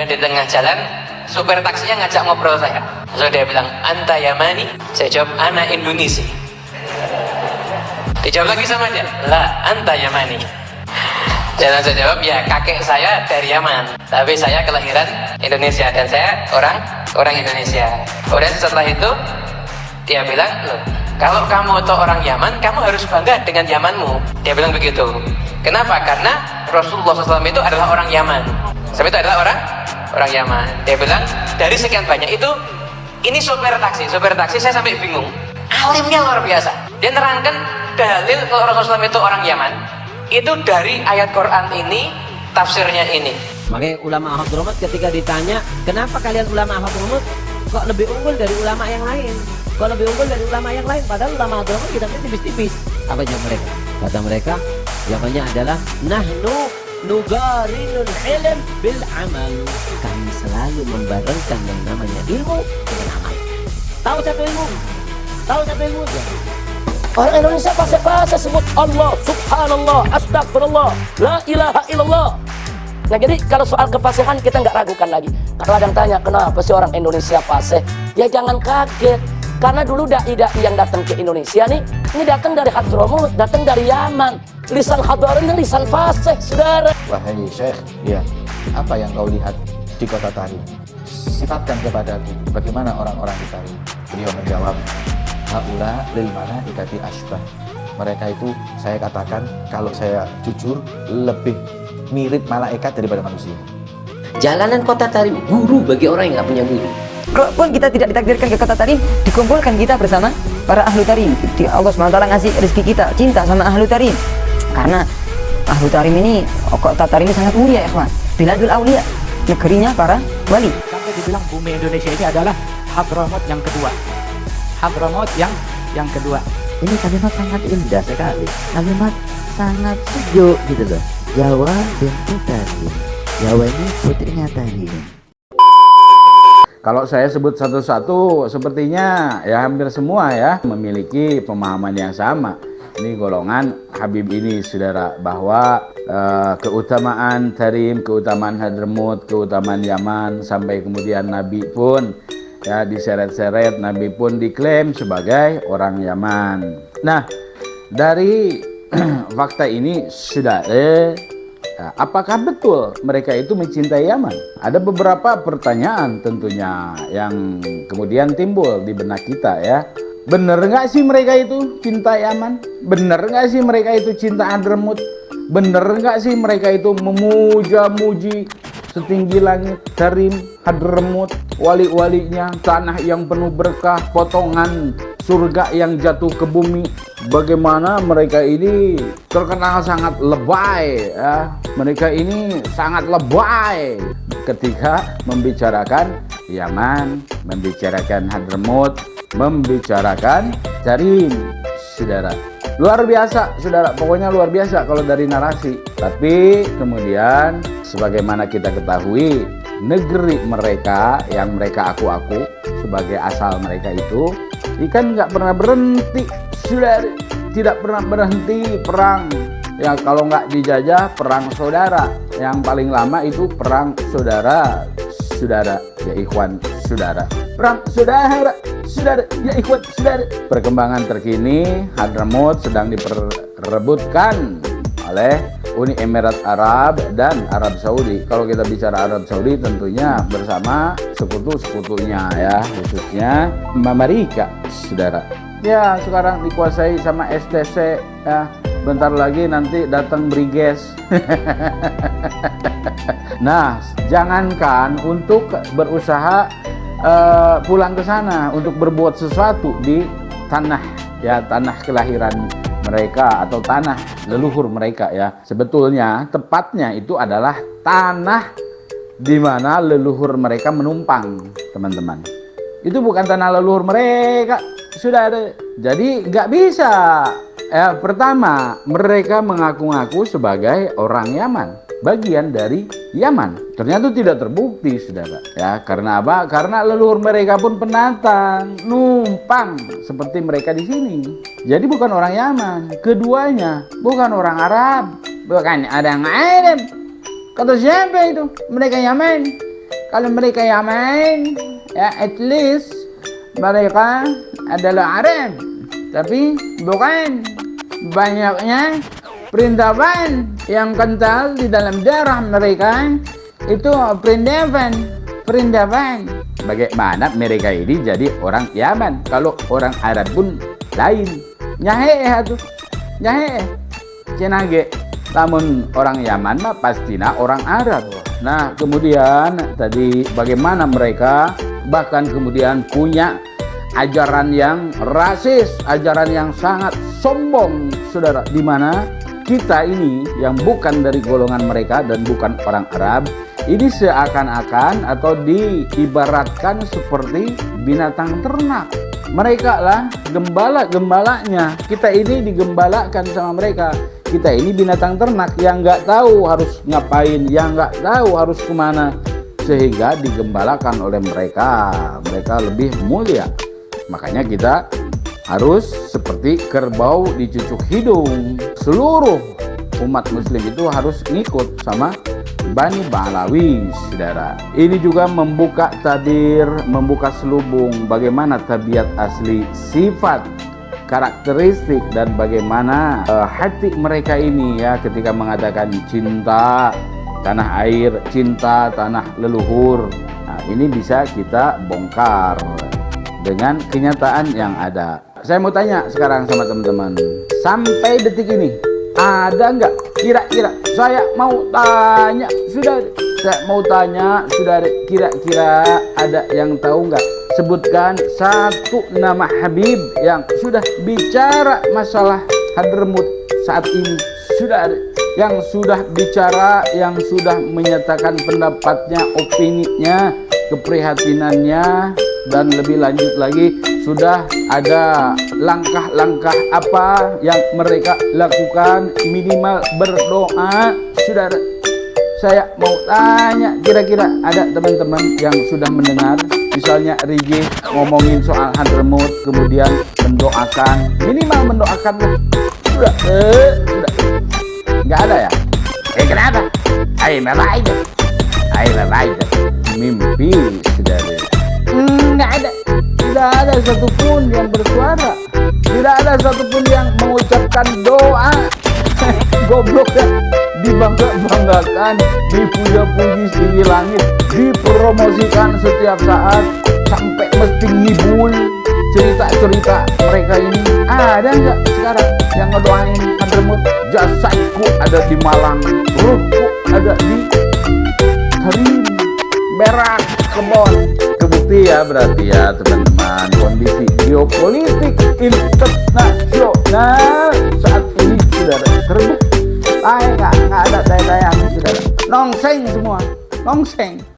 Kemudian di tengah jalan supir taksinya ngajak ngobrol saya. Lalu dia bilang, anta Yamani? Saya jawab, ana Indonesia. Dijawab lagi sama dia, la anta Yamani. Dan saya jawab, ya kakek saya dari Yaman, tapi saya kelahiran Indonesia dan saya orang Indonesia. Kemudian setelah itu dia bilang, loh, kalau kamu itu orang Yaman, kamu harus bangga dengan Yamanmu. Dia bilang begitu. Kenapa? Karena Rasulullah SAW itu adalah orang Yaman. Itu adalah orang Yaman. Dia bilang, dari sekian banyak itu, ini supir taksi saya sampai bingung. Alimnya luar biasa. Dia nerangkan dalil kalau Rasulullah SAW itu orang Yaman, itu dari ayat Quran ini, tafsirnya ini. Makanya ulama Hadramut ketika ditanya, kenapa kalian ulama Hadramut kok lebih unggul dari ulama yang lain? Kok lebih unggul dari ulama yang lain? Padahal ulama Hadramut kitabnya tipis-tipis. Apa jawab mereka? Kata mereka, jawabannya adalah nahnu nugarinul ilm bil amal. Kami selalu membarengkan yang namanya ilmu dengan amal. Tahu satu ilmu? Tahu satu ilmu? Ya. Orang Indonesia fase-fase sebut Allah, subhanallah, astagfirullah, la ilaha illallah. Nah jadi kalau soal kefasihan kita nggak ragukan lagi. Kalau ada yang tanya kenapa sih orang Indonesia fasih, ya jangan kaget. Karena dulu dai-dai yang datang ke Indonesia nih, ini datang dari Hadramut, datang dari Yaman. Lisan Hadramut, lisan fasih, saudara. Wahai Syekh, ya, apa yang kau lihat di kota Tarim? Sifatkan kepadaku bagaimana orang-orang di Tarim. Beliau menjawab, haula lil malaikati asbah. Mereka itu saya katakan kalau saya jujur lebih mirip malaikat daripada manusia. Jalanan kota Tarim, guru bagi orang yang nggak punya guru. Kalaupun kita tidak ditakdirkan ke kota Tarim, dikumpulkan kita bersama para ahlu Tarim. Allah SWT ngasih rezeki kita cinta sama ahlu Tarim. Karena ahlu Tarim ini, kota Tarim ini sangat mulia ya kawan. Biladul Aulia, negerinya para wali. Sampai dibilang bumi Indonesia ini adalah Hadramut yang kedua. Hadramut yang kedua. Ini kalimat sangat indah sekali, kalimat sangat sejuk gitu loh. Jawa bintu Tarim, Jawa ini putrinya Tarim. Kalau saya sebut satu-satu, sepertinya ya hampir semua ya memiliki pemahaman yang sama. Ini golongan Habib ini, saudara, bahwa keutamaan Tarim, keutamaan Hadramut, keutamaan Yaman, sampai kemudian Nabi pun ya diseret-seret, Nabi pun diklaim sebagai orang Yaman. Nah, dari fakta ini sudah apakah betul mereka itu mencintai Yaman? Ada beberapa pertanyaan tentunya yang kemudian timbul di benak kita ya. Bener nggak sih mereka itu cinta Yaman? Bener nggak sih mereka itu cinta Hadramut? Bener nggak sih mereka itu memuja-muji setinggi langit Tarim, Hadramut, wali-walinya, tanah yang penuh berkah, potongan surga yang jatuh ke bumi? Bagaimana mereka ini terkenal sangat lebay ya. Mereka ini sangat lebay ketika membicarakan Yaman, membicarakan Hadramut, membicarakan Tarim, saudara. Luar biasa, saudara, pokoknya luar biasa kalau dari narasi. Tapi kemudian sebagaimana kita ketahui, negeri mereka yang mereka aku-aku sebagai asal mereka itu ikan nggak pernah berhenti, sudah tidak pernah berhenti perang. Ya kalau nggak dijajah, perang saudara. Yang paling lama itu perang saudara, ya ikhwan, saudara. Perang saudara, ya ikhwan, saudara. Perkembangan terkini, Hadramut sedang diperebutkan oleh Uni Emirat Arab dan Arab Saudi. Kalau kita bicara Arab Saudi tentunya bersama sekutu-sekutunya ya, khususnya Amerika, saudara. Ya sekarang dikuasai sama STC ya. Bentar lagi nanti datang Briges. Nah, jangankan untuk berusaha pulang ke sana untuk berbuat sesuatu di tanah ya, tanah kelahiran mereka atau tanah leluhur mereka ya. Sebetulnya tepatnya itu adalah tanah di mana leluhur mereka menumpang, teman-teman. Itu bukan tanah leluhur mereka, sudah ada. Jadi nggak bisa. Pertama, mereka mengaku-ngaku sebagai orang Yaman, bagian dari Yaman. Ternyata tidak terbukti, saudara. Ya, karena apa? Karena leluhur mereka pun pendatang, numpang seperti mereka di sini. Jadi bukan orang Yaman. Keduanya bukan orang Arab, bukan ada yang Arab. Kata siapa itu? Mereka Yaman. Kalau mereka Yaman, ya at least mereka adalah Arab, tapi bukan banyaknya peradaban yang kental di dalam darah mereka itu peradaban. Bagaimana mereka ini jadi orang Yaman kalau orang Arab pun lain? Nyahe tuh, nyahe, cenage. Namun orang Yaman mah pastinya orang Arab. Nah, kemudian tadi bagaimana mereka bahkan kemudian punya ajaran yang rasis, ajaran yang sangat sombong, saudara, di mana kita ini yang bukan dari golongan mereka dan bukan orang Arab, ini seakan-akan atau diibaratkan seperti binatang ternak. Mereka lah gembala-gembalanya. Kita ini digembalakan sama mereka. Kita ini binatang ternak yang nggak tahu harus ngapain, yang nggak tahu harus kemana, sehingga digembalakan oleh mereka. Mereka lebih mulia. Makanya kita harus seperti kerbau dicucuk hidung. Seluruh umat muslim itu harus ngikut sama Bani Ba'alawi, saudara. Ini juga membuka tabir, membuka selubung bagaimana tabiat asli, sifat, karakteristik, dan bagaimana hati mereka ini ya ketika mengatakan cinta tanah air, cinta tanah leluhur. Nah, ini bisa kita bongkar dengan kenyataan yang ada. Saya mau tanya sekarang sama teman-teman, sampai detik ini ada nggak kira-kira, saya mau tanya, saudara, kira-kira ada yang tahu nggak? Sebutkan satu nama Habib yang sudah bicara masalah Hadramut saat ini, saudara, yang sudah bicara, yang sudah menyatakan pendapatnya, opininya, keprihatinannya, dan lebih lanjut lagi sudah ada langkah-langkah apa yang mereka lakukan, minimal berdoa, saudara. Saya mau tanya, kira-kira ada teman-teman yang sudah mendengar, misalnya Riji ngomongin soal Hadramut, kemudian mendoakan, minimal mendoakan lah. Sudah, nggak ada ya? Kenapa? Ayo, mimpi, saudara. Nggak ada. Tidak ada satupun yang bersuara, tidak ada satupun yang mengucapkan doa. Goblok ya, dibangga-banggakan, dipuja-puji setinggi langit, dipromosikan setiap saat, sampai mesti ngibul cerita-cerita mereka ini. Ada nggak sekarang yang ngedoain Hadramut? Jasaiku ada di Malang, ruhku ada di Tarim, Berak, Kebon. Kebukti ya berarti ya teman-teman, kondisi geopolitik internasional saat ini sudah terbukti. Nggak ada daya-daya, saudara. Nongseng semua, nongseng.